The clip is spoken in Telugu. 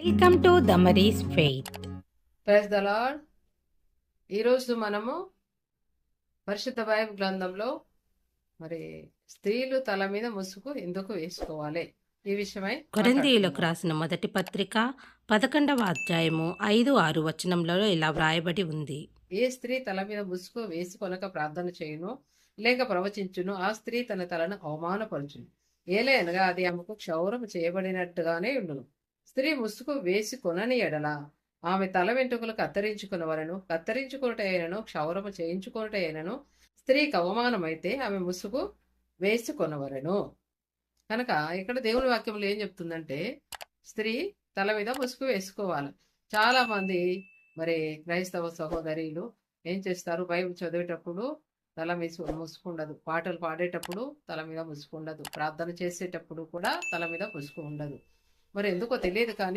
Welcome to Damaris faith. Praise the lord. ఈరోజు మనము పరిశుద్ధ బైబిల్ గ్రంథంలో మరి స్త్రీలు తల మీద ముసుగు ఎందుకు వేసుకోవాలి ఈ విషయమై కొరింథీయులకు మాట్లాడుకుందాం. రాసిన మొదటి పత్రిక 11వ అధ్యాయము 5-6 వచనంలో ఇలా వ్రాయబడి ఉంది. ఏ స్త్రీ తల మీద ముసుగు వేసుకొనక ప్రార్థన చేయును లేక ప్రవచించును, ఆ స్త్రీ తన తలను అవమానపరచును. ఏలైనగా అది ఆమెకు క్షౌరము చేయబడినట్టుగానే ఉండును. స్త్రీ ముసుగు వేసుకొనని ఎడల ఆమె తల వెంట్రుకలు కత్తిరించుకునవలను, కత్తిరించుకొనుటైనను క్షౌరము చేయించుకొనుటైనను స్త్రీకి అవమానమైతే ఆమె ముసుగు వేసుకొనవలను. కనుక ఇక్కడ దేవుని వాక్యంలో ఏం చెప్తుందంటే స్త్రీ తల మీద ముసుగు వేసుకోవాలి. చాలా మంది మరి క్రైస్తవ సహోదరులు ఏం చేస్తారు, బైబిల్ చదివేటప్పుడు తల మీద ముసుగు ఉండదు, పాటలు పాడేటప్పుడు తల మీద ముసుగు ఉండదు, ప్రార్థన చేసేటప్పుడు కూడా తల మీద ముసుగు ఉండదు. మరి ఎందుకో తెలియదు కానీ